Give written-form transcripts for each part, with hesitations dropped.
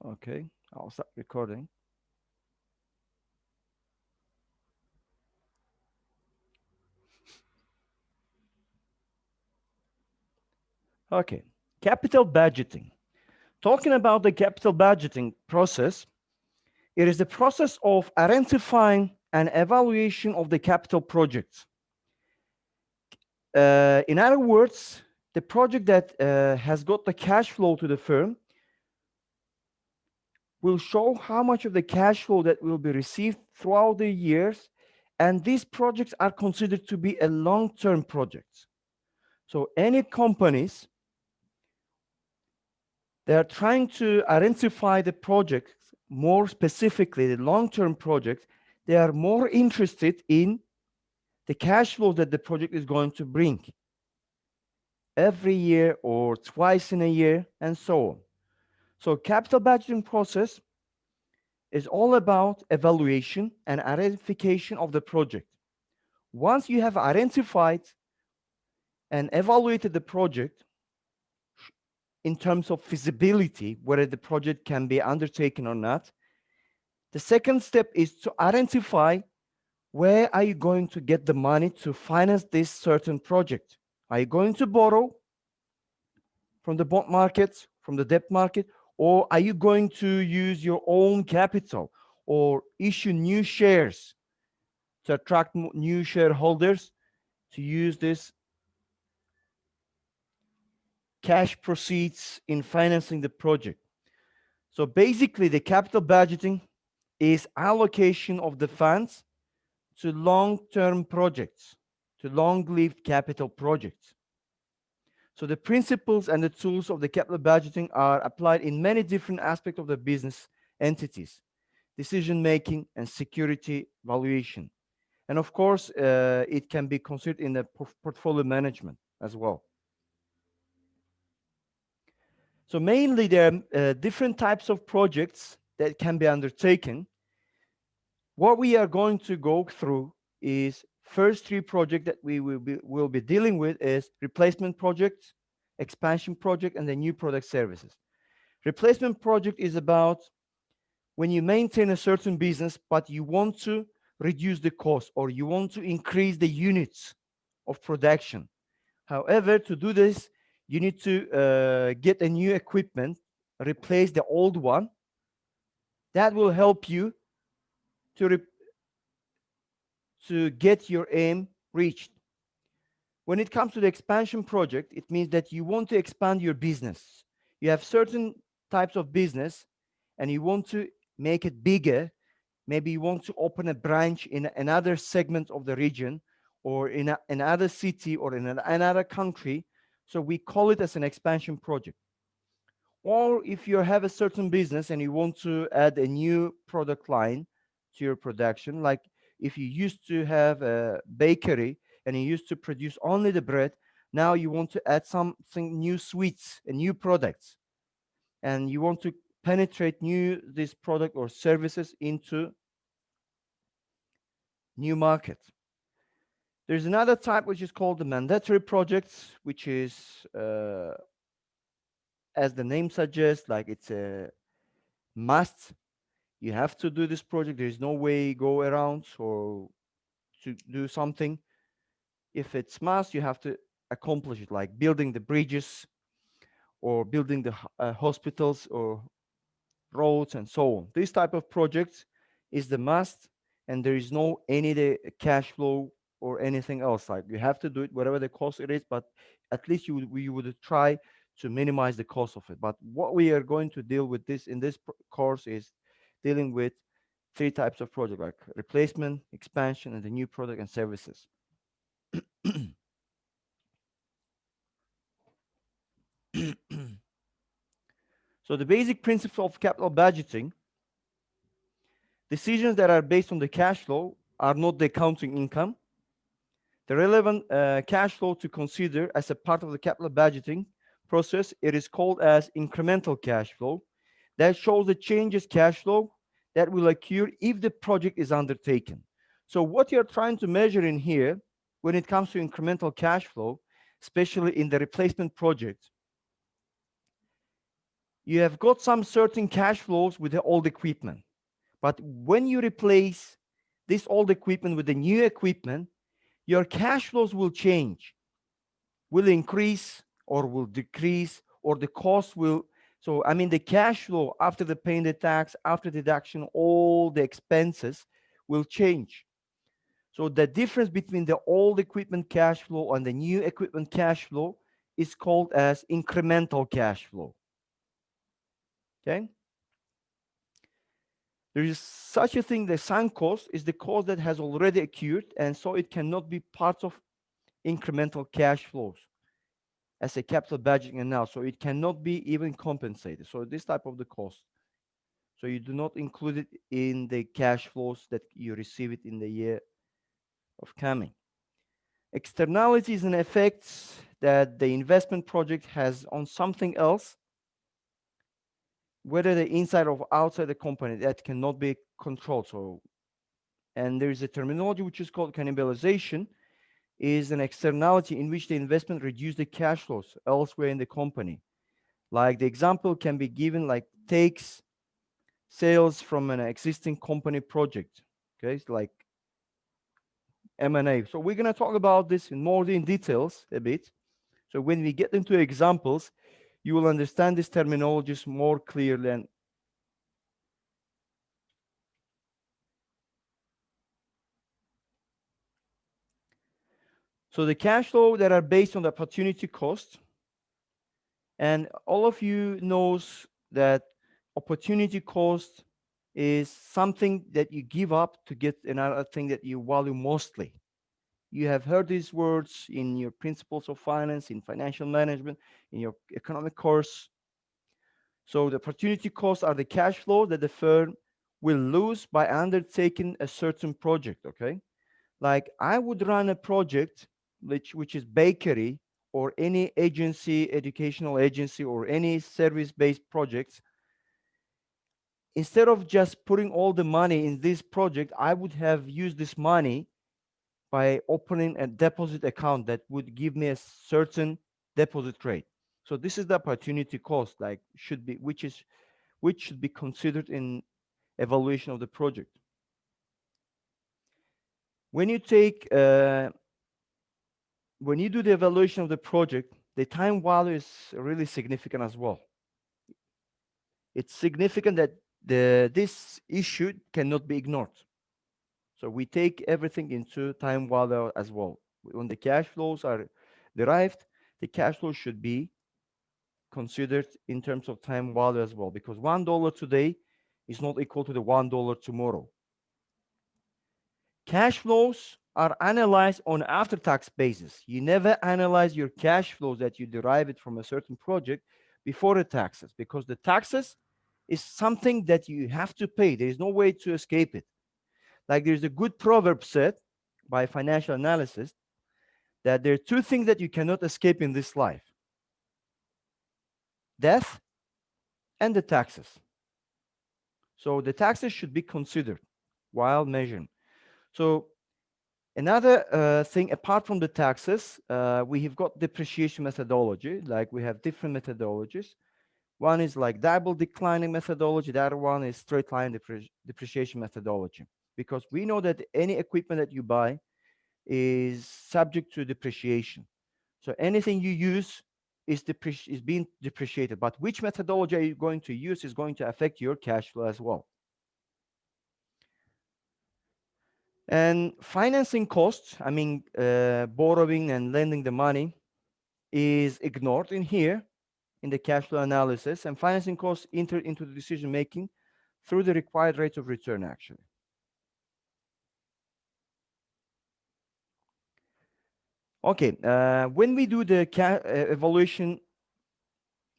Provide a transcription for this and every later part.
Okay, I'll start recording. Okay, capital budgeting. Talking about the capital budgeting process, it is the process of identifying and evaluation of the capital projects. In other words, the project that has got the cash flow to the firm will show how much of the cash flow that will be received throughout the years, and these projects are considered to be a long-term projects. So any companies, they are trying to identify the projects more specifically, the long-term projects. They are more interested in the cash flow that the project is going to bring every year or twice in a year, and so on. So capital budgeting process is all about evaluation and identification of the project. Once you have identified and evaluated the project in terms of feasibility, whether the project can be undertaken or not, the second step is to identify where are you going to get the money to finance this certain project. Are you going to borrow from the bond market, from the debt market, or are you going to use your own capital or issue new shares to attract new shareholders to use this cash proceeds in financing the project? So basically, the capital budgeting is allocation of the funds to long-term projects, to long-lived capital projects. So the principles and the tools of the capital budgeting are applied in many different aspects of the business entities: decision making and security valuation. And of course, it can be considered in the portfolio management as well. So mainly there are different types of projects that can be undertaken. What we are going to go through is first three projects that we will be dealing with is replacement projects, expansion project, and the new product services. Replacement project is about when you maintain a certain business, but you want to reduce the cost or you want to increase the units of production. However, to do this, you need to get a new equipment, replace the old one. That will help you to, to get your aim reached. When it comes to the expansion project, it means that you want to expand your business. You have certain types of business and you want to make it bigger. Maybe you want to open a branch in another segment of the region or in another city or in another country. So we call it as an expansion project. Or if you have a certain business and you want to add a new product line to your production, like if you used to have a bakery and you used to produce only the bread, now you want to add something new, sweets and new products, and you want to penetrate new this product or services into new markets. There's another type which is called the mandatory projects, which is as the name suggests, like it's a must. You have to do this project. There is no way go around or to do something. If it's must, you have to accomplish it, like building the bridges or building the hospitals or roads and so on. This type of projects is the must, and there is no any cash flow or anything else. Like you have to do it whatever the cost it is, but at least you would try to minimize the cost of it. But what we are going to deal with this in this course is dealing with three types of project, like replacement, expansion, and the new product and services. So the basic principle of capital budgeting: decisions that are based on the cash flow are not the accounting income. The relevant cash flow to consider as a part of the capital budgeting process, it is called as incremental cash flow. That shows the changes cash flow that will occur if the project is undertaken. So what you're trying to measure in here when it comes to incremental cash flow, especially in the replacement project, you have got some certain cash flows with the old equipment. But when you replace this old equipment with the new equipment, your cash flows will change, will increase or will decrease, or the cost will. So, I mean, the cash flow after the paying the tax, after deduction, all the expenses will change. So the difference between the old equipment cash flow and the new equipment cash flow is called as incremental cash flow. Okay? There is such a thing, the sunk cost is the cost that has already occurred, and so it cannot be part of incremental cash flows as a capital budgeting and now. So it cannot be even compensated. So this type of the cost. So you do not include it in the cash flows that you receive it in the year of coming. Externalities and effects that the investment project has on something else, whether the inside or outside the company, that cannot be controlled. So, and there is a terminology which is called cannibalization, is an externality in which the investment reduces the cash flows elsewhere in the company. Like the example can be given, like takes sales from an existing company project. Okay, it's like M&A. So we're going to talk about this in more in details a bit. So when we get into examples, you will understand these terminologies more clearly. And so the cash flow that are based on the opportunity cost, and all of you knows that opportunity cost is something that you give up to get another thing that you value mostly. You have heard these words in your principles of finance, in financial management, in your economic course. So the opportunity costs are the cash flow that the firm will lose by undertaking a certain project, okay? Like I would run a project which is bakery or any agency, educational agency, or any service-based projects. Instead of just putting all the money in this project, I would have used this money by opening a deposit account that would give me a certain deposit rate. So this is the opportunity cost, like should be, which should be considered in evaluation of the project. When you take when you do the evaluation of the project, the time value is really significant as well. It's significant that this issue cannot be ignored. So we take everything into time value as well. When the cash flows are derived, the cash flow should be considered in terms of time value as well, because $1 today is not equal to the $1 tomorrow. Cash flows are analyzed on after-tax basis. You never analyze your cash flows that you derive it from a certain project before the taxes, because the taxes is something that you have to pay. There is no way to escape it. Like there's a good proverb said by financial analysis that there are two things that you cannot escape in this life: death and the taxes. So the taxes should be considered while measuring. So another thing apart from the taxes, we have got depreciation methodology. Like we have different methodologies. One is like double declining methodology. The other one is straight line depreciation methodology. Because we know that any equipment that you buy is subject to depreciation. So anything you use is being depreciated. But which methodology are you going to use is going to affect your cash flow as well. And financing costs, I mean, borrowing and lending the money, is ignored in here in the cash flow analysis, and financing costs enter into the decision making through the required rate of return, actually. Okay, when we do the evaluation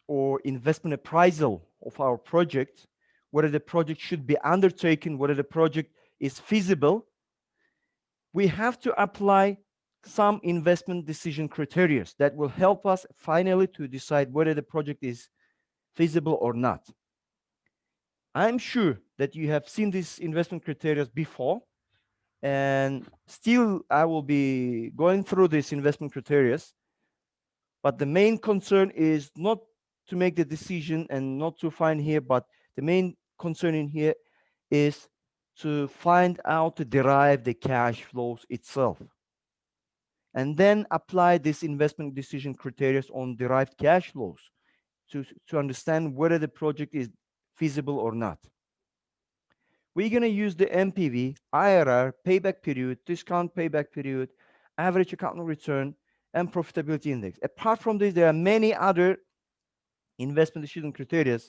or investment appraisal of our project, whether the project should be undertaken, whether the project is feasible, we have to apply some investment decision criteria that will help us finally to decide whether the project is feasible or not. I'm sure that you have seen these investment criteria before, and still I will be going through these investment criteria. But the main concern is not to make the decision and not to find here, but the main concern in here is to find out to derive the cash flows itself. And then apply this investment decision criteria on derived cash flows to understand whether the project is feasible or not. We're going to use the NPV, IRR, payback period, discount payback period, average account return, and profitability index. Apart from this, there are many other investment decision criteria,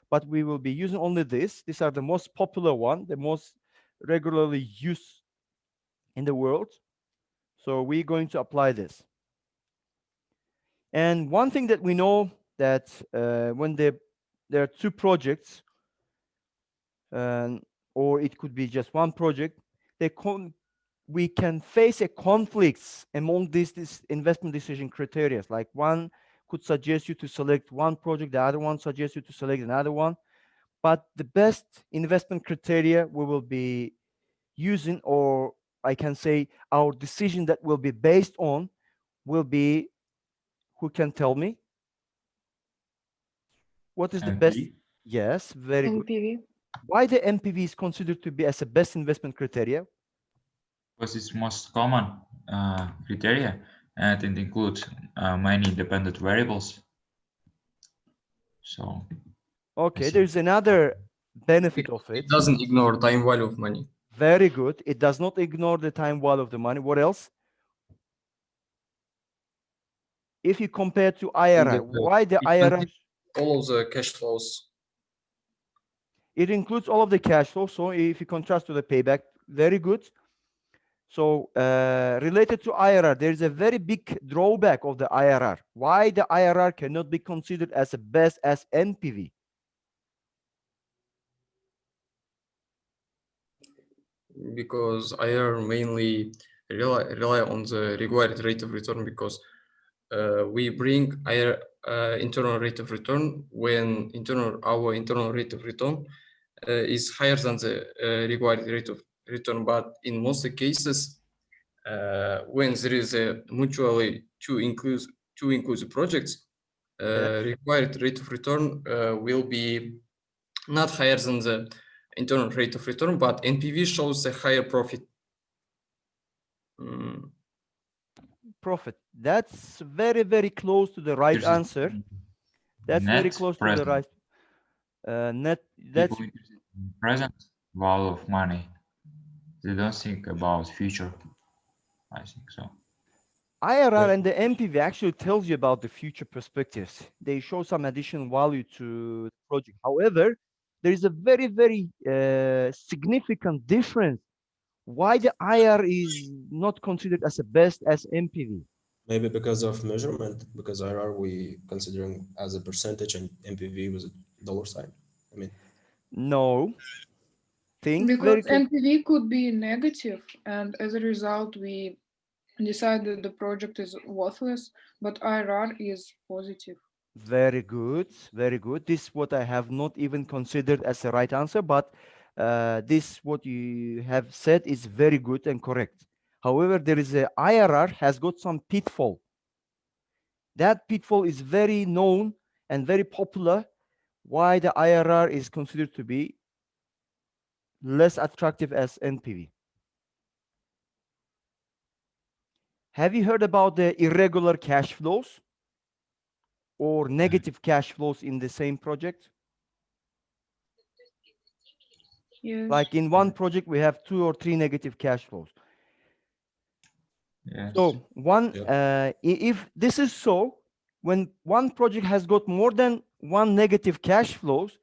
but we will be using only this. These are the most popular one, the most regularly used in the world. So we're going to apply this. And one thing that we know that when there are two projects, or it could be just one project, we can face a conflicts among these investment decision criteria. Like one could suggest you to select one project, the other one suggests you to select another one. But the best investment criteria we will be using, or I can say our decision that will be based on, will be, who can tell me? What is the best? NPV. Yes, very good. NPV. Why the NPV is considered to be as a best investment criteria? Because it's most common criteria, and it includes many independent variables. So Okay, there's another benefit of it. It doesn't ignore time value of money. Very good. It does not ignore the time value of the money. What else? If you compare to IRR, why the IRR? All of the cash flows. It includes all of the cash flow. So if you contrast to the payback, very good. So related to IRR, there is a very big drawback of the IRR. Why the IRR cannot be considered as the best as NPV? Because IRR mainly rely on the required rate of return, because we bring IRR, internal rate of return when our internal rate of return is higher than the required rate of return. But in most cases, when there is a mutually two inclusive projects, required rate of return will be not higher than the internal rate of return, but NPV shows a higher profit. Profit. That's very, very close to the right there's a answer. That's very net close to the present. right. Net. That's People interested in present value of money. They don't think about future. I think so. IRR and the NPV actually tells you about the future perspectives. They show some additional value to the project. However, there is a very, very significant difference. Why the IRR is not considered as the best as NPV? Maybe because of measurement, because IRR we considering as a percentage and NPV was a dollar sign. I mean, no. Think Because very NPV could be negative, and as a result, we decide that the project is worthless, but IRR is positive. very good, very good. This is what I have not even considered as the right answer, but this what you have said is very good and correct. However, there is a IRR has got some pitfall. That pitfall is very known and very popular. Why the IRR is considered to be less attractive as NPV? Have you heard about the irregular cash flows or negative cash flows in the same project? Yes. Like in one project, we have 2 or 3 negative cash flows. Yes. So if this is so, when one project has got more than one negative cash flows,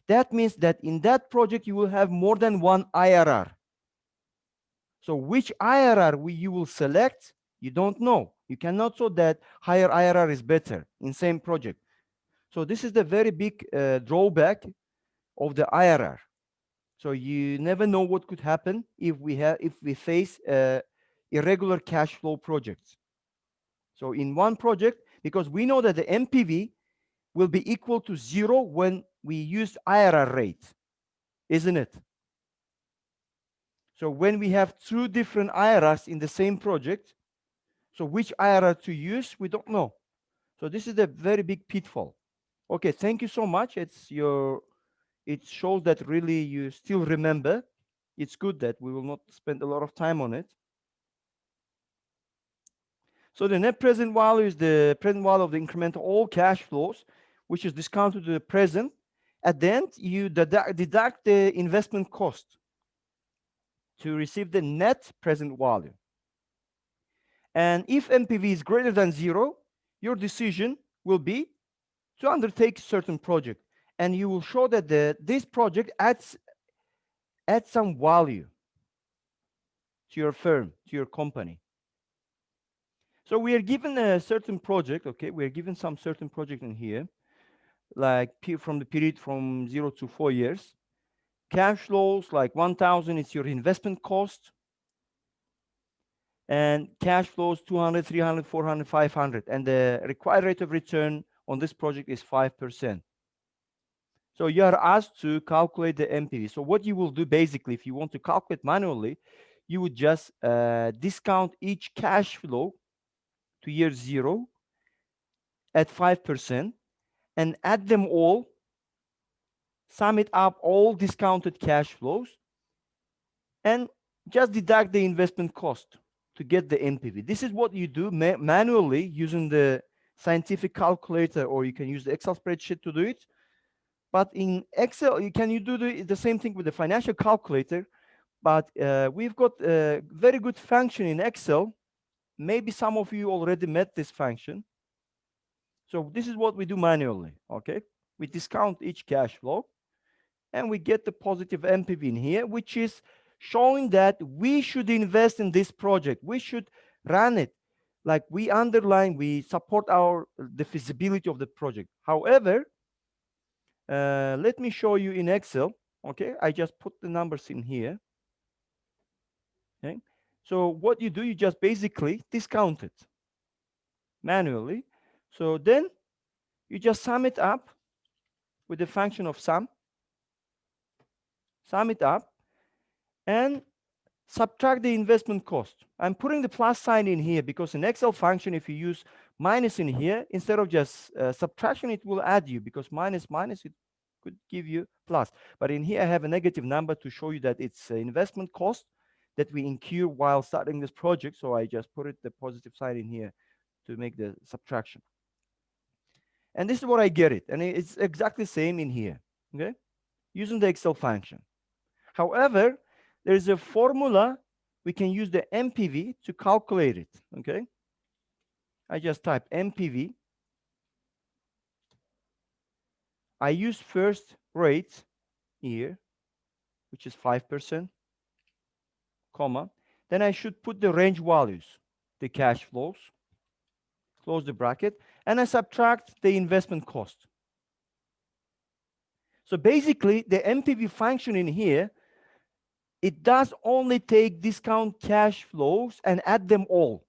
that means that in that project, you will have more than one IRR. So which IRR you will select, you don't know. You cannot say that higher IRR is better in same project. So this is the very big drawback of the IRR. So you never know what could happen if we face irregular cash flow projects. So in one project, because we know that the NPV will be equal to 0 when we use IRR rate, isn't it? So when we have 2 different IRRs in the same project, so which IRR to use, we don't know. So this is a very big pitfall. Okay, thank you so much. It shows that really you still remember. It's good that we will not spend a lot of time on it. So the net present value is the present value of the incremental all cash flows, which is discounted to the present. At the end, you deduct the investment cost to receive the net present value. And if NPV is greater than 0, your decision will be to undertake a certain project. And you will show that this project adds some value to your firm, to your company. So we are given a certain project, okay? We are given some certain project in here, like from the period from 0 to 4 years. Cash flows like 1,000 is your investment cost. And cash flows 200, 300, 400, 500. And the required rate of return on this project is 5%. So you are asked to calculate the NPV. So what you will do basically, if you want to calculate manually, you would just discount each cash flow to year 0 at 5% and add them all, sum it up, all discounted cash flows, and just deduct the investment cost to get the NPV. This is what you do manually using the scientific calculator, or you can use the Excel spreadsheet to do it. But in Excel, you can do the same thing with the financial calculator. But we've got a very good function in Excel. Maybe some of you already met this function. So this is what we do manually, okay? We discount each cash flow, and we get the positive NPV in here, which is showing that we should invest in this project. We should run it. Like we underline, we support the feasibility of the project. However, let me show you in Excel, okay? I just put the numbers in here, okay? So what you do, you just basically discount it manually. So then you just sum it up with the function of sum it up, and subtract the investment cost. I'm putting the plus sign in here because in Excel function, if you use minus in here, instead of just subtraction, it will add you, because minus, it could give you plus. But in here, I have a negative number to show you that it's investment cost that we incur while starting this project. So I just put the positive sign in here to make the subtraction. And this is what I get it. And it's exactly the same in here, okay? Using the Excel function. However, there's a formula. We can use the NPV to calculate it, okay? I just type NPV. I use first rate here, which is 5%, comma. Then I should put the range values, the cash flows, close the bracket, and I subtract the investment cost. So basically, the NPV function in here, it does only take discount cash flows and add them all.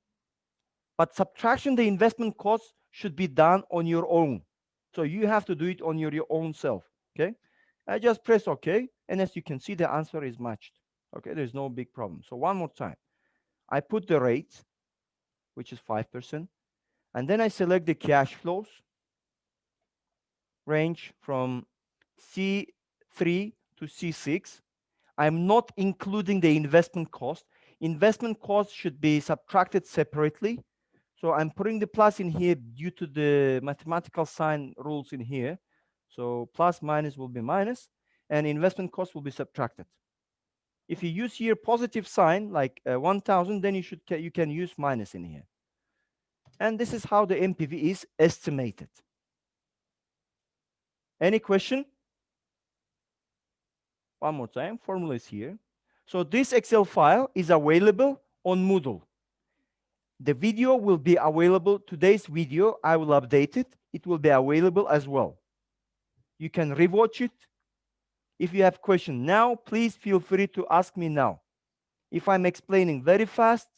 But subtraction, the investment costs should be done on your own. So you have to do it on your own self, okay? I just press OK, and as you can see, the answer is matched. Okay, there's no big problem. So one more time. I put the rate, which is 5%, and then I select the cash flows, range from C3 to C6. I'm not including the investment cost. Investment cost should be subtracted separately. So I'm putting the plus in here due to the mathematical sign rules in here. So plus minus will be minus, and investment cost will be subtracted. If you use here positive sign like 1,000, then you can use minus in here. And this is how the NPV is estimated. Any question? One more time, formula is here. So this Excel file is available on Moodle. The video will be available, today's video, I will update it. It will be available as well. You can rewatch it. If you have questions now, please feel free to ask me now. If I'm explaining very fast,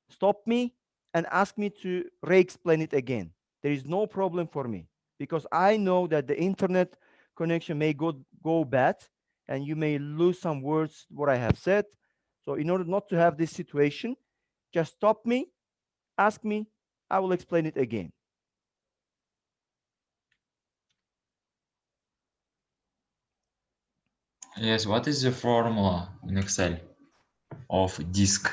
stop me and ask me to re-explain it again. There is no problem for me, because I know that the internet connection may go bad and you may lose some words what I have said. So in order not to have this situation, just stop me, ask me, I will explain it again. Yes, what is the formula in Excel of disk?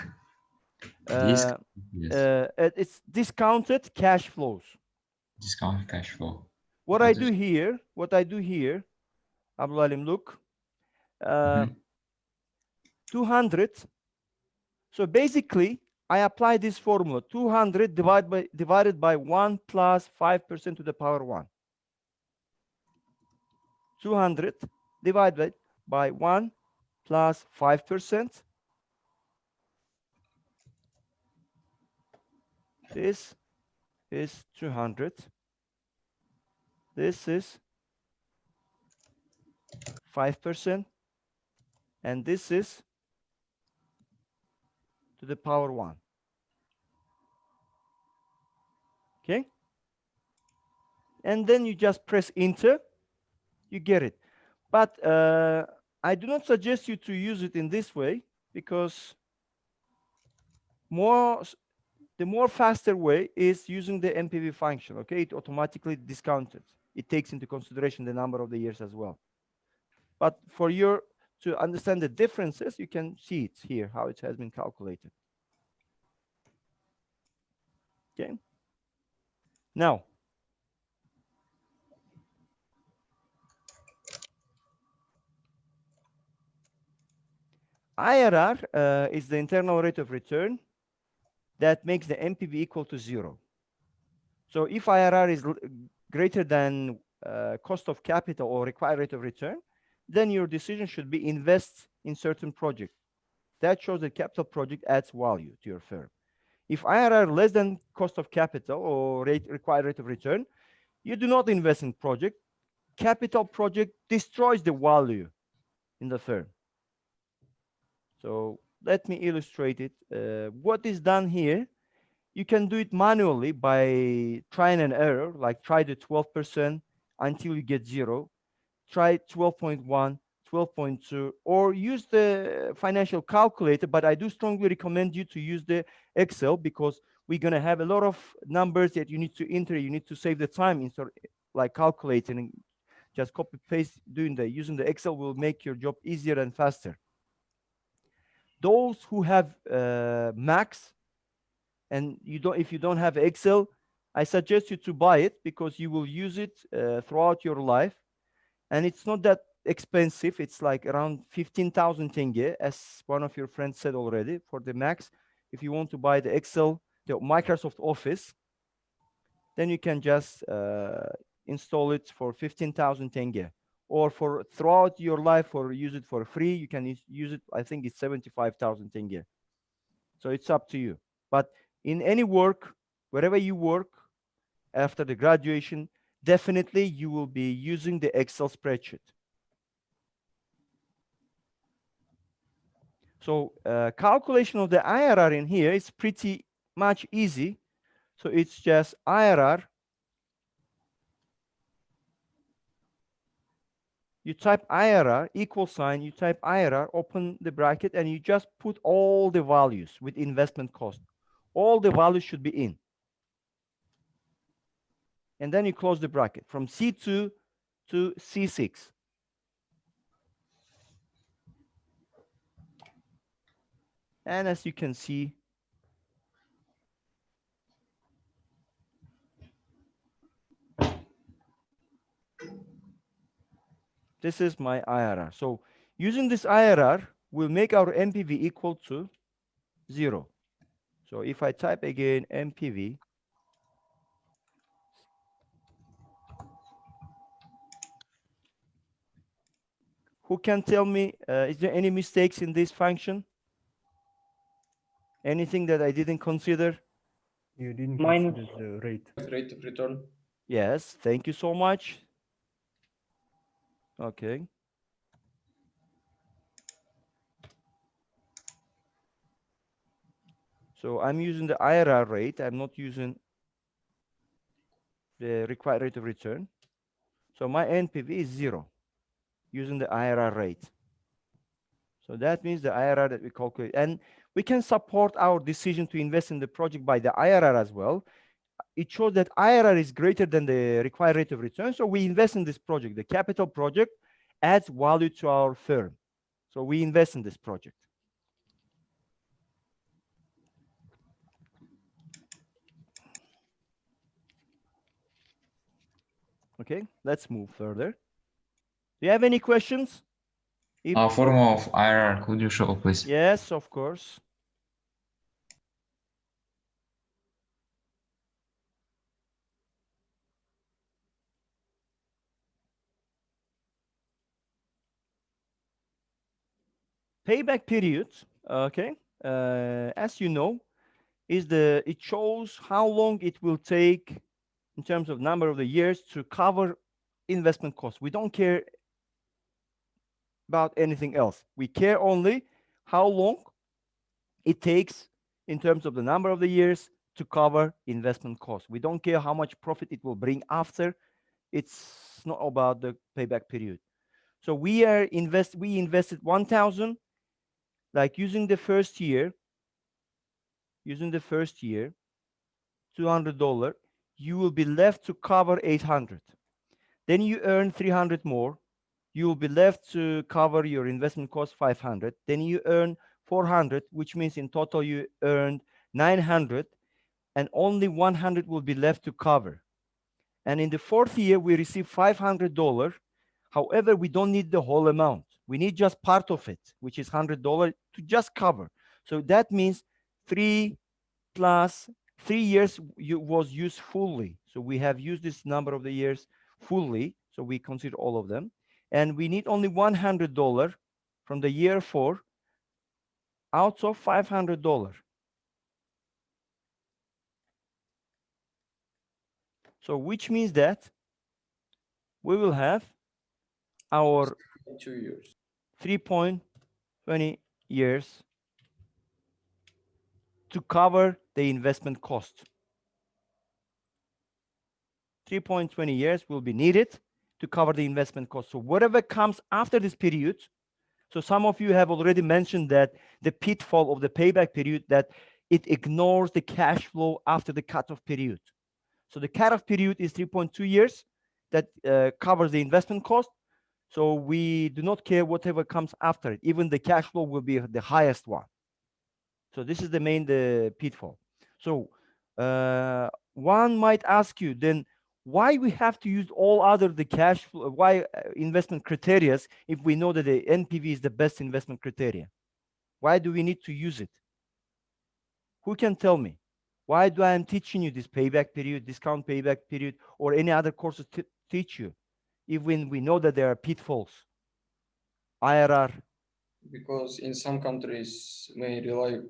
Disk, Uh, yes, it's discounted cash flows. discount cash flow. What I do here, Abdulalim, look, Mhm. 200. So basically, I apply this formula: 200 divided by 1 plus 5% to the power 1. 200 divided by 1 plus 5%. This is 200. This is 5%. And this is to the power 1. Okay? And then you just press enter, you get it. But I do not suggest you to use it in this way, because the more faster way is using the NPV function. Okay, it automatically discounted. It takes into consideration the number of the years as well. But for your to understand the differences, you can see it here, how it has been calculated. Okay. Now, IRR is the internal rate of return that makes the NPV equal to 0. So if IRR is greater than cost of capital or required rate of return, then your decision should be invest in certain project. That shows that capital project adds value to your firm. If IRR less than cost of capital or required rate of return, you do not invest in project. Capital project destroys the value in the firm. So let me illustrate it. What is done here, you can do it manually by trying and error, like try the 12% until you get 0, try 12.1, 12.2, or use the financial calculator. But I do strongly recommend you to use the Excel, because we're going to have a lot of numbers that you need to enter. You need to save the time instead like calculating. Just copy paste. Using the Excel will make your job easier and faster. Those who have Macs, and if you don't have Excel, I suggest you to buy it, because you will use it throughout your life, and it's not that expensive. It's like around 15,000 tenge, as one of your friends said already, for the Macs. If you want to buy the Excel, the Microsoft Office, then you can just install it for 15,000 tenge, or for throughout your life, or use it for free. You can use it, I think it's 75,000 tenge. So it's up to you. But in any work, wherever you work after the graduation, definitely you will be using the Excel spreadsheet. So calculation of the IRR in here is pretty much easy. So it's just IRR. You type IRR, equal sign, you type IRR, open the bracket, and you just put all the values with investment cost. All the values should be in. And then you close the bracket from C2 to C6. And as you can see, this is my IRR. So using this IRR will make our NPV equal to 0. So if I type again NPV, who can tell me, is there any mistakes in this function? Anything that I didn't consider? You didn't Minus. consider the rate. Rate of return. Yes, thank you so much. Okay. So I'm using the IRR rate. I'm not using the required rate of return. So my NPV is 0 using the IRR rate. So that means the IRR that we calculate. And we can support our decision to invest in the project by the IRR as well. It shows that IRR is greater than the required rate of return. So we invest in this project, the capital project, adds value to our firm. So we invest in this project. Okay, let's move further. Do you have any questions? Formula of IRR, could you show, please? Yes, of course. Payback period, okay, as you know, it shows how long it will take in terms of number of the years to cover investment costs. We don't care about anything else. We care only how long it takes in terms of the number of the years to cover investment costs. We don't care how much profit it will bring after. It's not about the payback period. So we invested 1,000, like using the first year, $200, you will be left to cover 800. Then you earn 300 more. You will be left to cover your investment cost 500. Then you earn 400, which means in total you earned 900, and only 100 will be left to cover. And in the fourth year, we receive $500. However, we don't need the whole amount. We need just part of it, which is $100 to just cover. So that means 3 plus 3 years was used fully. So we have used this number of the years fully. So we consider all of them. And we need only $100 from the year 4 out of $500. So which means that we will have our 2 years. 3.20 years to cover the investment cost. 3.20 years will be needed to cover the investment cost. So whatever comes after this period, so some of you have already mentioned that the pitfall of the payback period, that it ignores the cash flow after the cutoff period. So the cutoff period is 3.2 years that covers the investment cost. So we do not care whatever comes after it. Even the cash flow will be the highest one. So this is the pitfall. So one might ask you then, why we have to use all other the cash flow, why investment criteria if we know that the NPV is the best investment criteria? Why do we need to use it? Who can tell me? Why do I am teaching you this payback period, discount payback period, or any other courses to teach you, even we know that there are pitfalls? IRR. Because in some countries may rely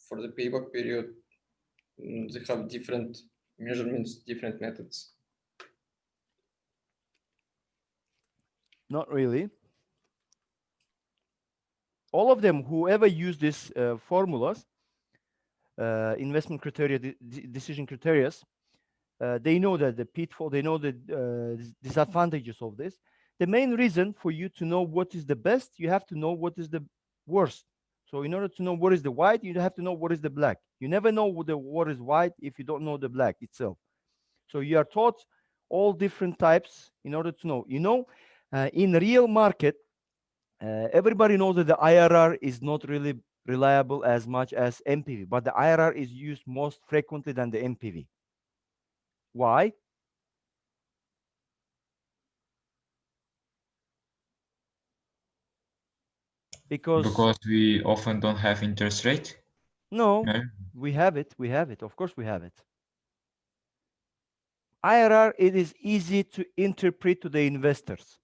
for the payback period, they have different measurements, different methods. Not really. All of them, whoever use these formulas, investment criteria, decision criteria, they know that the pitfall, they know the disadvantages of this. The main reason for you to know what is the best, you have to know what is the worst. So in order to know what is the white, you have to know what is the black. You never know what is white if you don't know the black itself. So you are taught all different types in order to know. You know, in real market, everybody knows that the IRR is not really reliable as much as NPV, but the IRR is used most frequently than the NPV. Why? Because we often don't have interest rate. No, No? we have it. We have it. Of course, we have it. IRR, it is easy to interpret to the investors.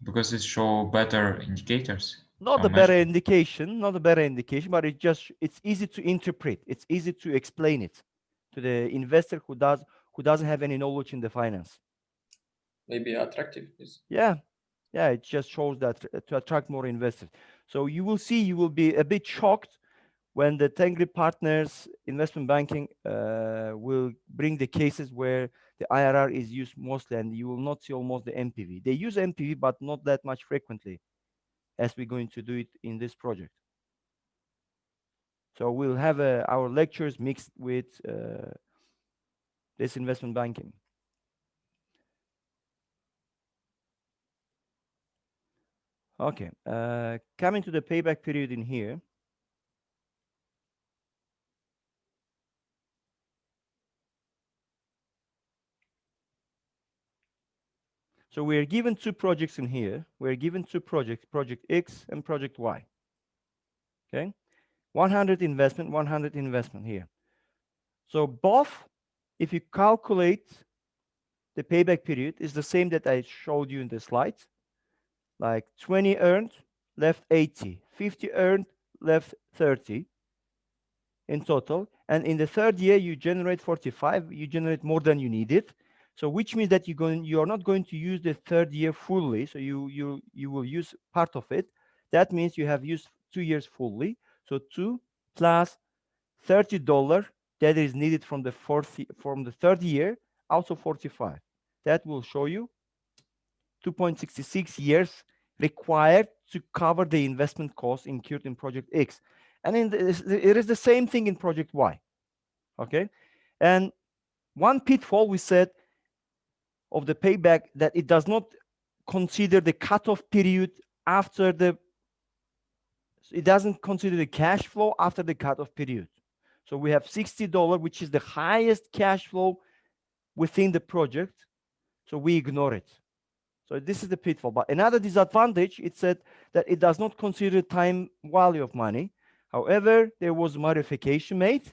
Because it show better indicators. Not a better indication, not a better indication, but it's easy to interpret. It's easy to explain it to the investor who doesn't have any knowledge in the finance. Maybe attractive. Yeah, it just shows that to attract more investors. So you will see, you will be a bit shocked when the Tengri Partners investment banking will bring the cases where the IRR is used mostly, and you will not see almost the NPV. They use NPV, but not that much frequently as we're going to do it in this project. So we'll have our lectures mixed with this investment banking. Okay, coming to the payback period in here. So we're given two projects in here. We're given two projects, project X and project Y. Okay, 100 investment, 100 investment here. So both, if you calculate the payback period, is the same that I showed you in the slides. Like 20 earned, left 80, 50 earned, left 30 in total. And in the third year, you generate 45, you generate more than you needed. So which means that you're not going to use the third year fully. So you will use part of it. That means you have used 2 years fully. So 2 plus $30 that is needed from the third year, also 45. That will show you 2.66 years required to cover the investment costs incurred in project X. And it is the same thing in project Y. Okay. And one pitfall we said of the payback that it does not consider the cutoff period after it doesn't consider the cash flow after the cutoff period. So we have $60, which is the highest cash flow within the project. So we ignore it. So this is the pitfall. But another disadvantage, it said that it does not consider time value of money. However, there was modification made.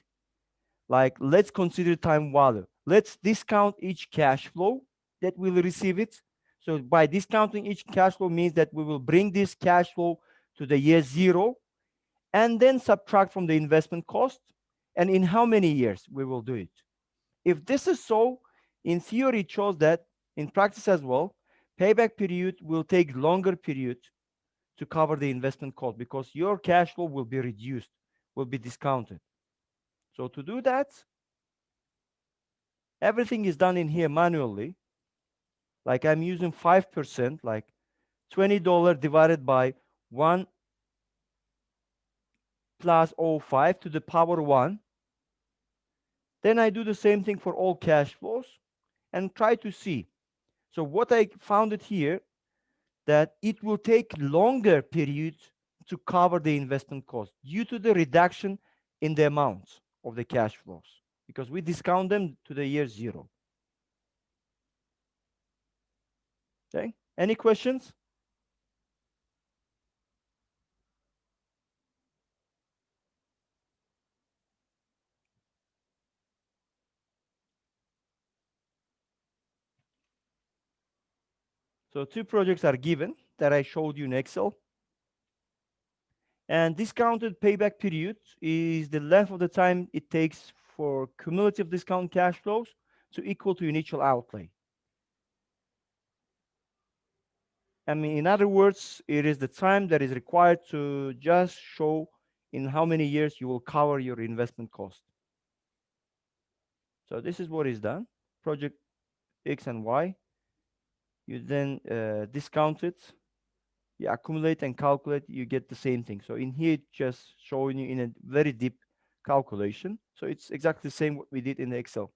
Like, let's consider time value. Let's discount each cash flow that will receive it. So by discounting each cash flow means that we will bring this cash flow to the year 0 and then subtract from the investment cost. And in how many years we will do it. If this is so, in theory, it shows that in practice as well, payback period will take longer period to cover the investment cost because your cash flow will be reduced, will be discounted. So to do that, everything is done in here manually. Like I'm using 5%, like $20 divided by 1 plus 0.05 to the power 1. Then I do the same thing for all cash flows and try to see. So what I found it here, that it will take longer period to cover the investment cost due to the reduction in the amount of the cash flows because we discount them to the year 0. Okay, any questions? So 2 projects are given that I showed you in Excel. And discounted payback period is the length of the time it takes for cumulative discount cash flows to equal to initial outlay. I mean, in other words, it is the time that is required to just show in how many years you will cover your investment cost. So this is what is done. Project X and Y. You then discount it. You accumulate and calculate, you get the same thing. So in here, just showing you in a very deep calculation. So it's exactly the same what we did in the Excel.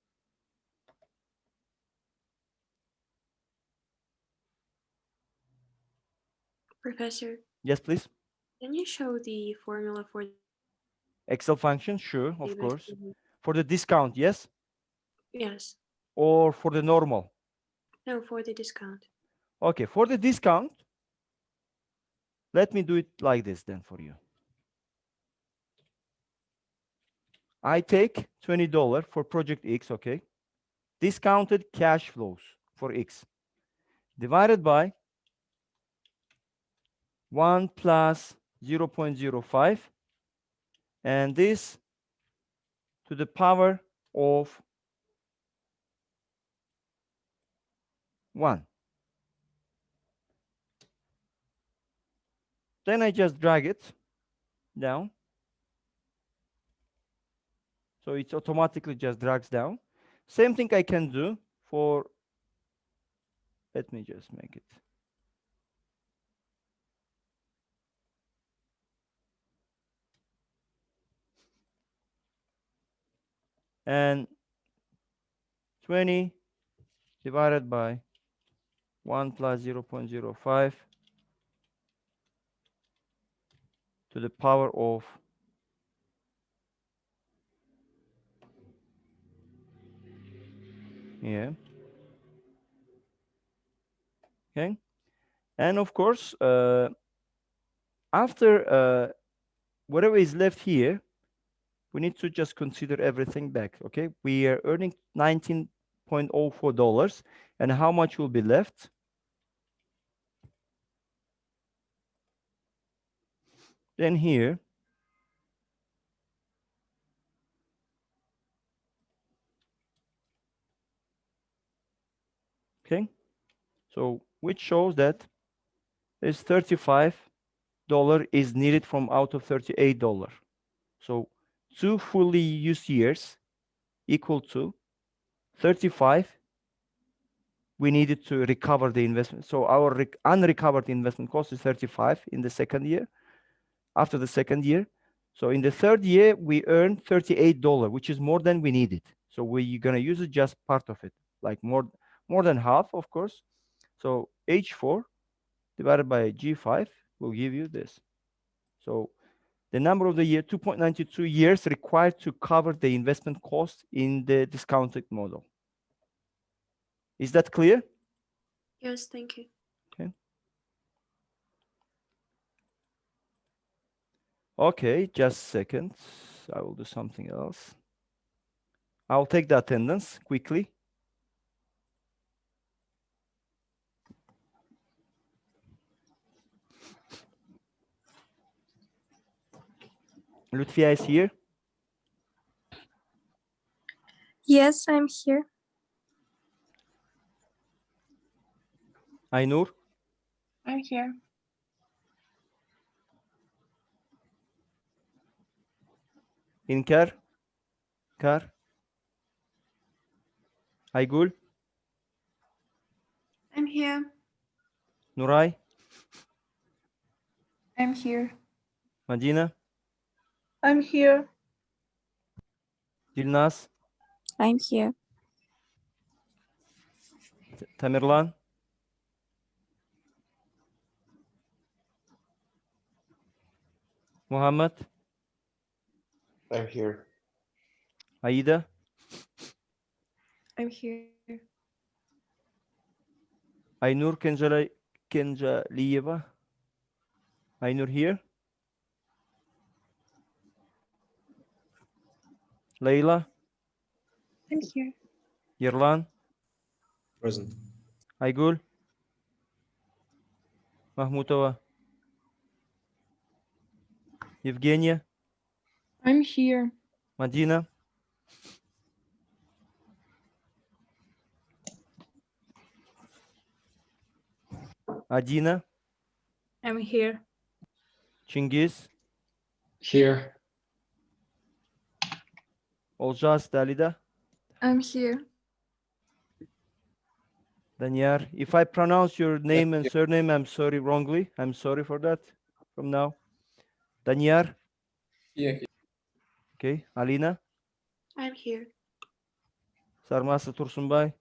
Professor, Yes, please. can you show the formula for Excel function, sure, of payback course. period? For the discount, yes? Yes. Or for the normal? No, for the discount. Okay, for the discount, let me do it like this then for you. I take $20 for project X, okay? Discounted cash flows for X divided by 1 plus 0.05, and this to the power of 1. Then I just drag it down. So it automatically just drags down. Same thing I can do for, let me just make it. And 20 divided by 1 plus 0.05 to the power of okay. And of course, after whatever is left here, we need to just consider everything back. Okay, we are earning $19.04, and how much will be left? Then here, okay, so which shows that is $35 is needed from out of $38. So 2 fully used years equal to 35 we needed to recover the investment. So our unrecovered investment cost is 35 in the second year, after the second year. So in the third year, we earned $38, which is more than we needed. So we're gonna use it just part of it, like more than half, of course. So H4 divided by G5 will give you this. So the number of the year, 2.92 years required to cover the investment cost in the discounted model. Is that clear? Yes, thank you. Okay, just a second. I will do something else. I'll take the attendance quickly. Lutfia is here. Yes, I'm here. Aynur, I'm here. İnkar, Kar, Aygul, I'm here. Nuray, I'm here. Madina, I'm here. Dilnaz, I'm here. Tamerlan, Muhammad, I'm here. Aida, I'm here. Aynur Kenjaliyeva. Aynur here. Leila, I'm here. Yerlan, Present. Aygul, Mahmutova, Evgenia, I'm here. Madina, Adina, I'm here. Chingiz, Here. Olcaz, Dalida, I'm here. Danyar. If I pronounce your name and surname, I'm sorry wrongly. I'm sorry for that from now. Danyar, Here. okay. Alina, I'm here. Sarmasa Tursunbay,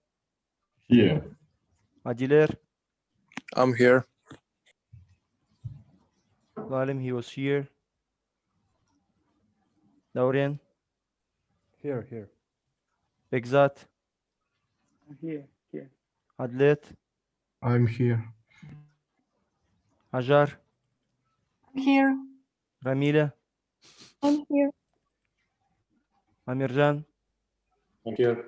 Here. Adiler, I'm here. Valim, he was here. Daurian, Here. Begzat, Here. Adlet, I'm here. Hajar, I'm here. Ramila, I'm here. Amirjan, I'm here.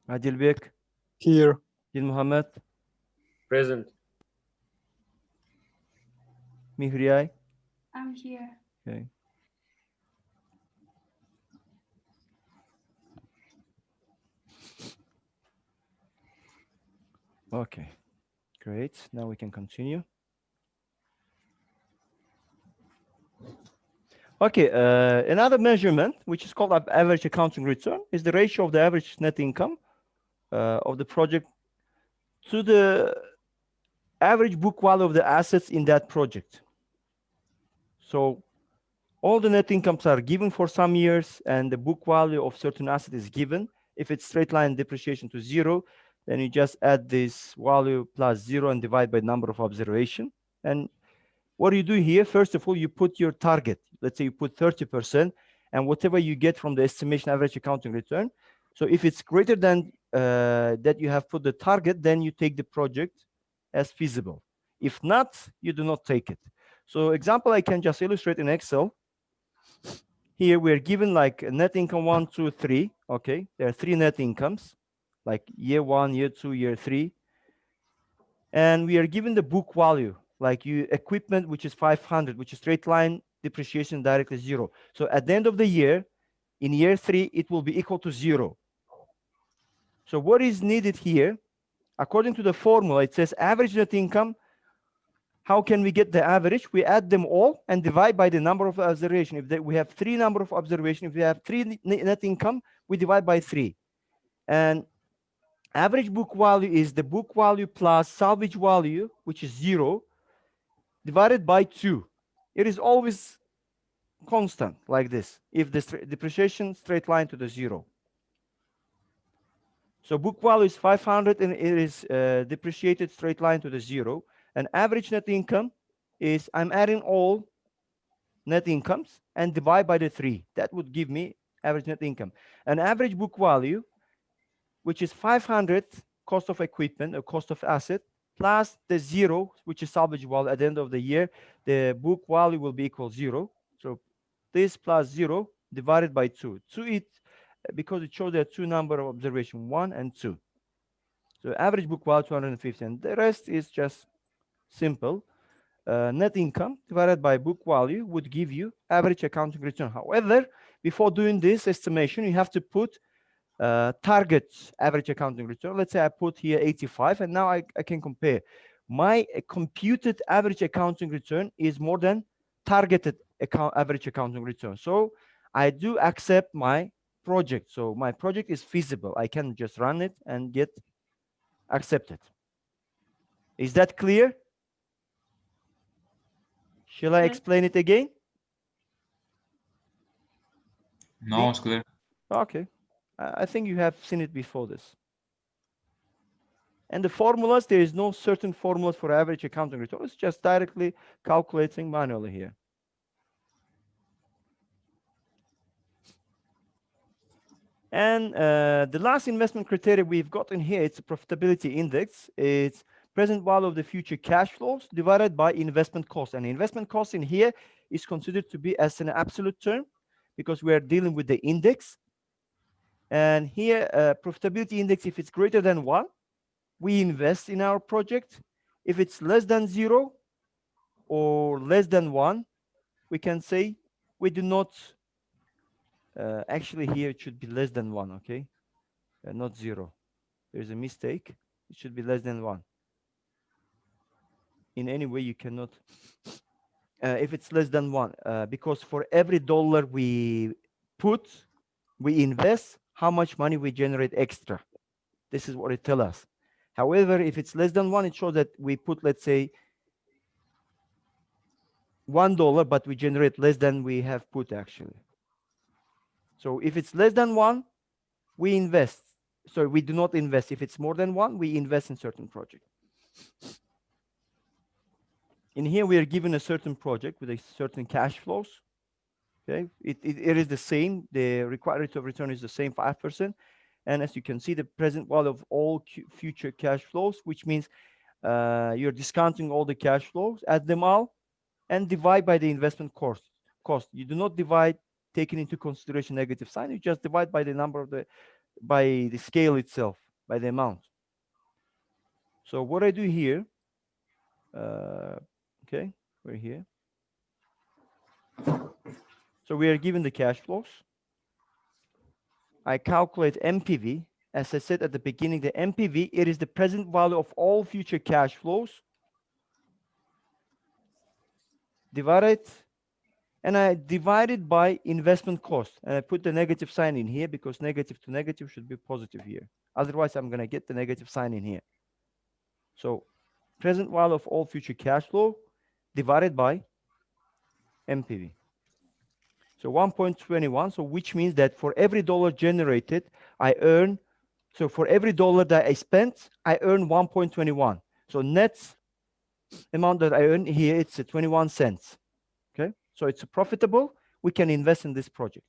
Adilbek, Here. Dil Muhammad, Present. Mihriyay. I'm here. Okay. Okay, great. Now we can continue. Okay, another measurement, which is called average accounting return, is the ratio of the average net income of the project to the average book value of the assets in that project. So all the net incomes are given for some years, and the book value of certain asset is given. If it's straight line depreciation to 0, then you just add this value plus 0 and divide by number of observation. And What do you do here? First of all, you put your target. Let's say you put 30%, and whatever you get from the estimation average accounting return. So if it's greater than that you have put the target, then you take the project as feasible. If not, you do not take it. So example, I can just illustrate in Excel. Here we're given like net income 1, 2, 3. Okay, there are 3 net incomes, like year 1, year 2, year 3. And we are given the book value, like equipment, which is 500, which is straight line depreciation directly 0. So at the end of the year, in year 3, it will be equal to 0. So what is needed here? According to the formula, it says average net income. How can we get the average? We add them all and divide by the number of observation. If we have 3 number of observation, if we have 3 net income, we divide by 3. And average book value is the book value plus salvage value, which is 0, divided by 2. It is always constant like this, if the depreciation straight line to the 0. So book value is 500 and it is depreciated straight line to the 0. And average net income is, I'm adding all net incomes and divide by the 3. That would give me average net income. And average book value, which is 500 cost of equipment or cost of asset, plus the 0, which is salvage value at the end of the year, the book value will be equal 0. So this plus 0 divided by 2. Because it shows there are 2 number of observation, 1 and 2. So average book value 250, and the rest is just simple. Net income divided by book value would give you average accounting return. However, before doing this estimation, you have to put target average accounting return. Let's say I put here 85, and now I can compare. My computed average accounting return is more than targeted average accounting return. So I do accept my project. So my project is feasible. I can just run it and get accepted. Is that clear? Shall I explain it again? No, it's clear. Okay. I think you have seen it before this. And the formulas, there is no certain formulas for average accounting return. It's just directly calculating manually here. And the last investment criteria we've got in here, it's a profitability index. It's present value of the future cash flows divided by investment cost. And investment cost in here is considered to be as an absolute term because we are dealing with the index. And here, profitability index, if it's greater than 1, we invest in our project. If it's less than 0 or less than 1, we can say we do not. Actually, here it should be less than 1, okay? Not 0. There's a mistake. It should be less than 1. In any way, you cannot. If it's less than 1, because for every dollar we invest, how much money we generate extra. This is what it tells us. However, if it's less than 1, it shows that we put, let's say, $1, but we generate less than we have put actually. So if it's less than 1, we invest. So we do not invest. If it's more than 1, we invest in certain project. In here, we are given a certain project with a certain cash flows. Okay, it is the same. The required rate of return is the same, 5%. And as you can see, the present value of all future cash flows, which means you're discounting all the cash flows, add them all, and divide by the investment cost. You do not divide taking into consideration negative sign. You just divide by the number of by the scale itself, by the amount. So what I do here, okay, we're here. So we are given the cash flows. I calculate NPV. As I said at the beginning, the NPV, it is the present value of all future cash flows divided, and I divide it by investment cost. And I put the negative sign in here because negative to negative should be positive here. Otherwise, I'm going to get the negative sign in here. So present value of all future cash flow divided by NPV. So 1.21, so which means that for every dollar generated, I earn, so for every dollar that I spent, I earn 1.21. So net amount that I earn here, it's 21 cents. Okay, so it's profitable. We can invest in this project.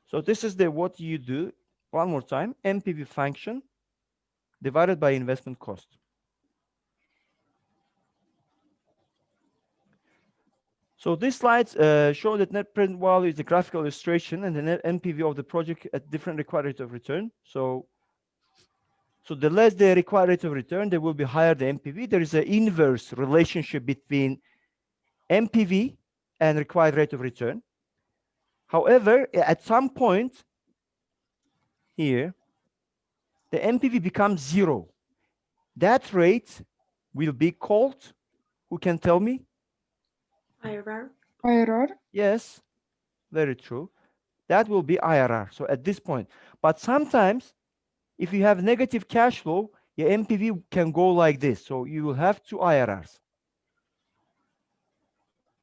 So this is the what you do. One more time, NPV function divided by investment cost. So these slides show that net present value is the graphical illustration and the net NPV of the project at different required rate of return. So the less the required rate of return, there will be higher the NPV. There is an inverse relationship between NPV and required rate of return. However, at some point here, the NPV becomes 0. That rate will be called, who can tell me? IRR. IRR. Yes, very true. That will be IRR. So at this point, but sometimes if you have negative cash flow, your NPV can go like this. So you will have two IRRs.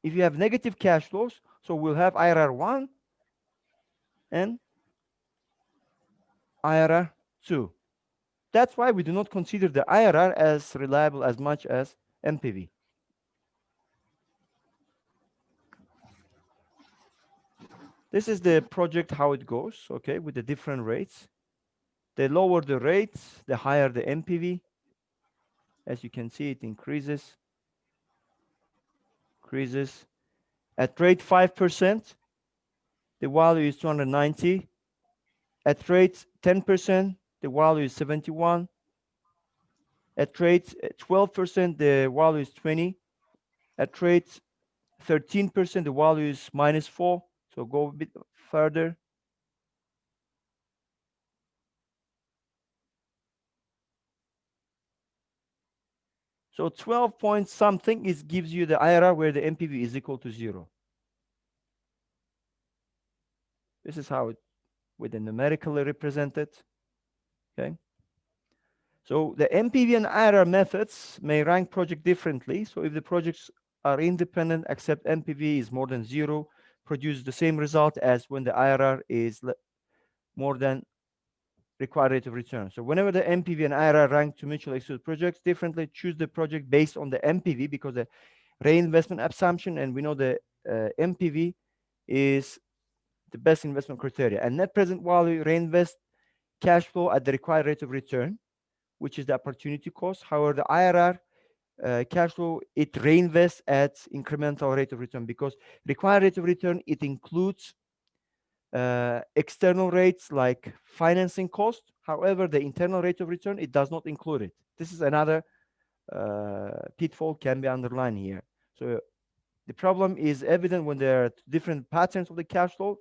If you have negative cash flows, so we'll have IRR 1 and IRR 2. That's why we do not consider the IRR as reliable as much as NPV. This is the project, how it goes, okay, with the different rates. The lower the rates, the higher the NPV. As you can see, it increases. At rate 5%, the value is 290. At rate 10%, the value is 71. At rate 12%, the value is 20. At rate 13%, the value is -4. So go a bit further. So 12 point something gives you the IRR where the NPV is equal to 0. This is how it with the numerically represented. Okay. So the NPV and IRR methods may rank project differently. So if the projects are independent, except NPV is more than 0, produce the same result as when the IRR is more than required rate of return. So whenever the NPV and IRR rank to mutually exclusive projects differently, choose the project based on the NPV because the reinvestment assumption, and we know the NPV is the best investment criteria. And net present value reinvest cash flow at the required rate of return, which is the opportunity cost. However, the IRR cash flow, it reinvests at incremental rate of return because required rate of return, it includes external rates like financing cost. However, the internal rate of return, it does not include it. This is another pitfall can be underlined here. So the problem is evident when there are different patterns of the cash flow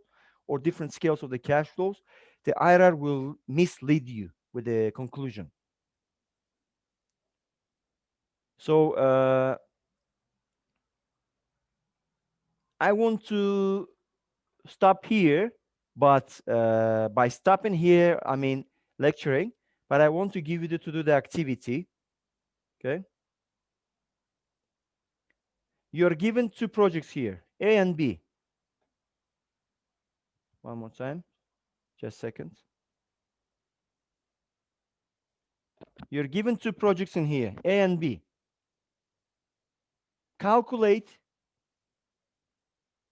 or different scales of the cash flows. The IRR will mislead you with the conclusion. So I want to stop here, but by stopping here, I mean lecturing, but I want to give you to do the activity. Okay. You're given two projects here, A and B. One more time, just a second. You're given two projects in here, A and B. Calculate.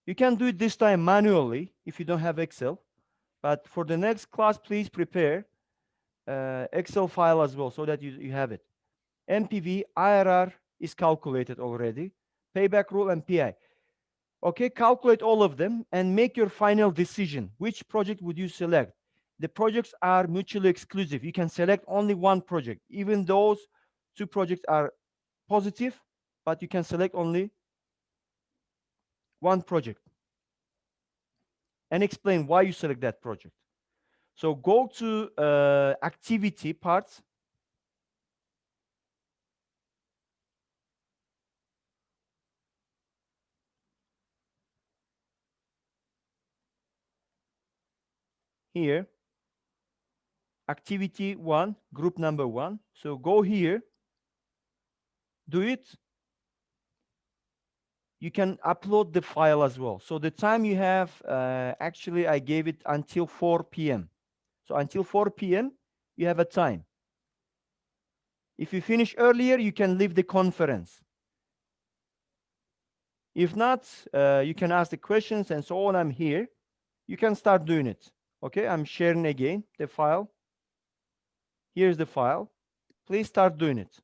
You can do it this time manually if you don't have Excel, but for the next class, please prepare Excel file as well so that you have it. NPV, IRR is calculated already. Payback rule and PI. Okay, calculate all of them and make your final decision. Which project would you select? The projects are mutually exclusive. You can select only one project. Even those two projects are positive, but you can select only one project. And explain why you select that project. So go to activity parts. Here, activity 1, group number 1. So go here, do it. You can upload the file as well. So the time you have, actually, I gave it until 4 p.m. So until 4 p.m., you have a time. If you finish earlier, you can leave the conference. If not, you can ask the questions and so on. I'm here. You can start doing it. Okay, I'm sharing again the file. Here's the file. Please start doing it.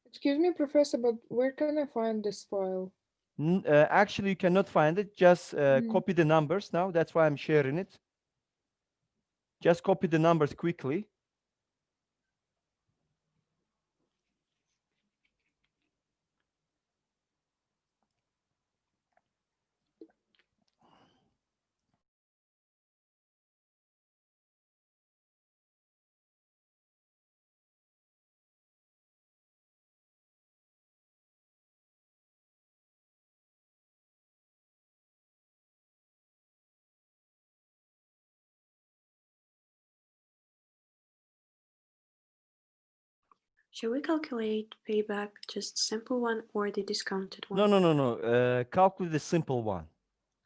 Excuse me, Professor, but where can I find this file? Actually, you cannot find it. Just copy the numbers now. That's why I'm sharing it. Just copy the numbers quickly. Shall we calculate payback, just simple one or the discounted one? No. Calculate the simple one.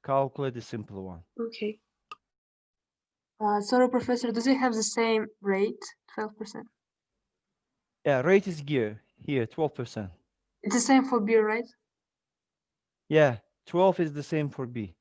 Calculate the simple one. Okay. Sorry, Professor, does it have the same rate, 12%? Yeah, rate is here, 12%. It's the same for beer, right? Yeah, 12 is the same for B.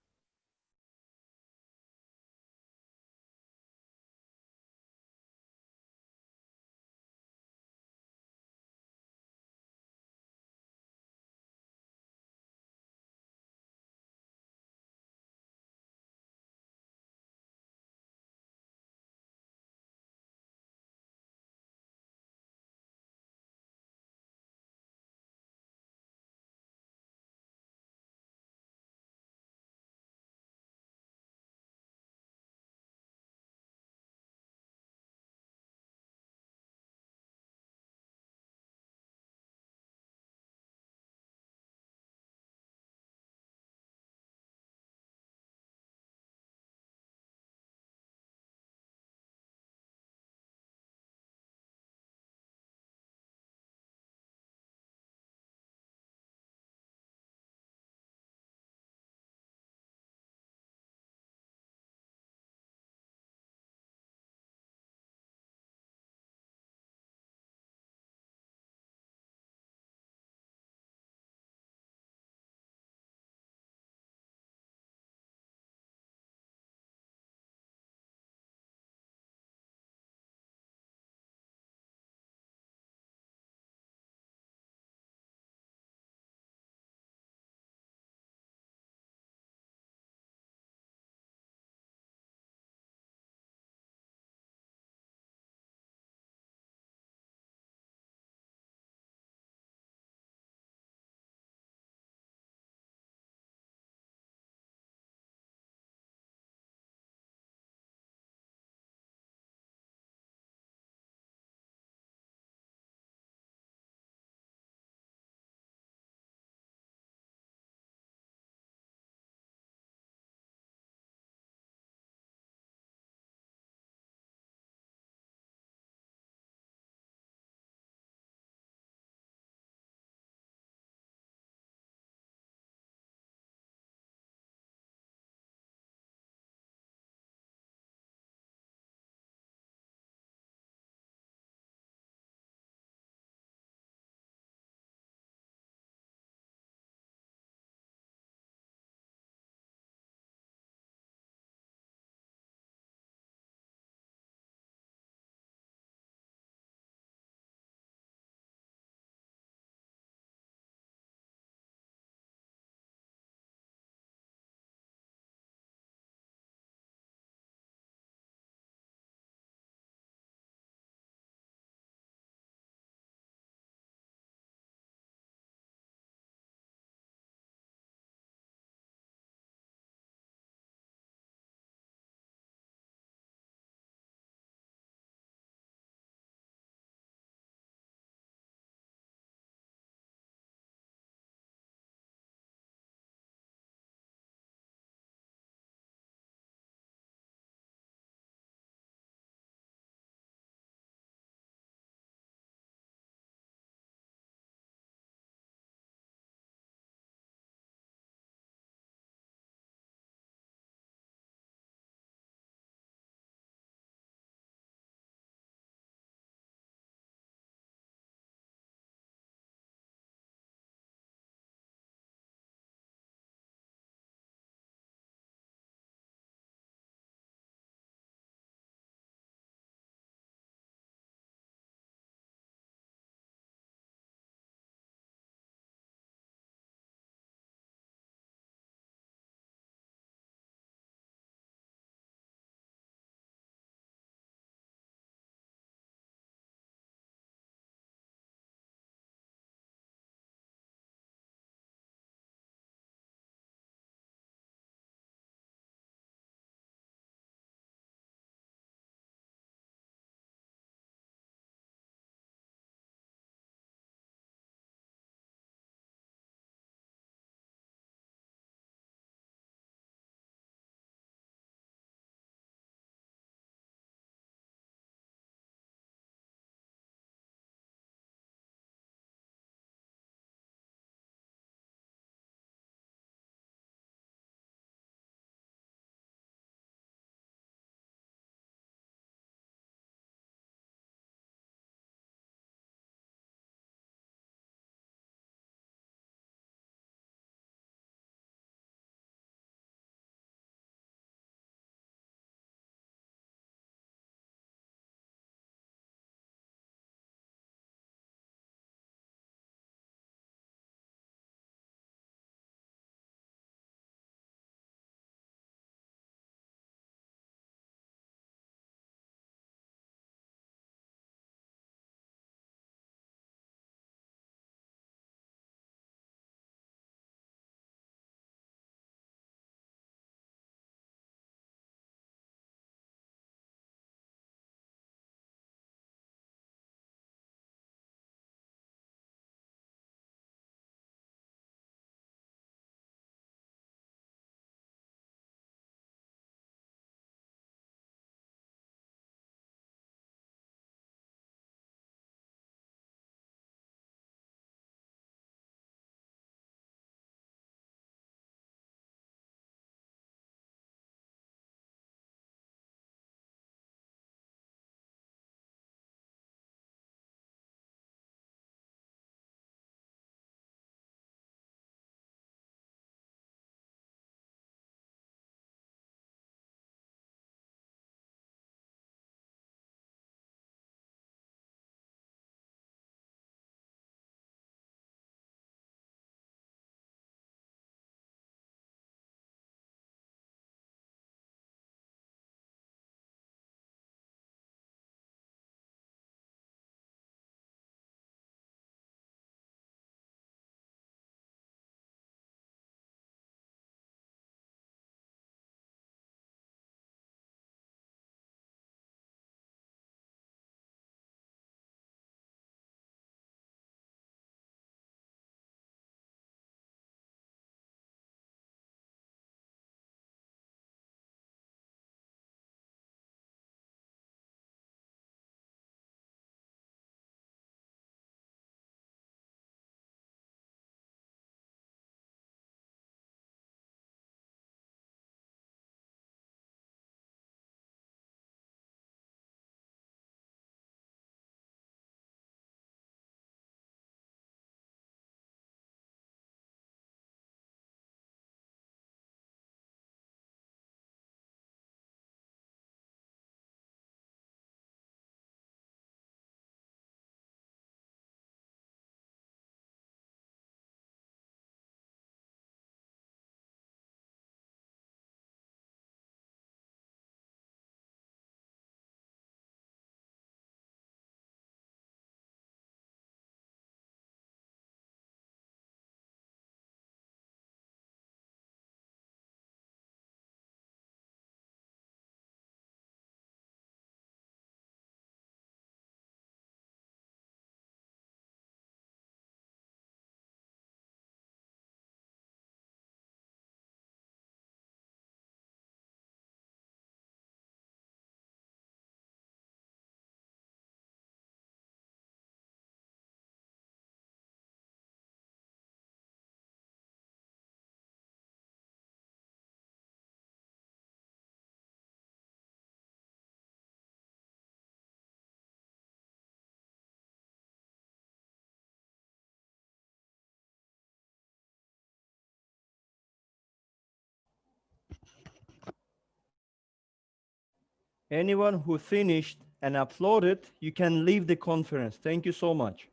Anyone who finished and uploaded, you can leave the conference. Thank you so much.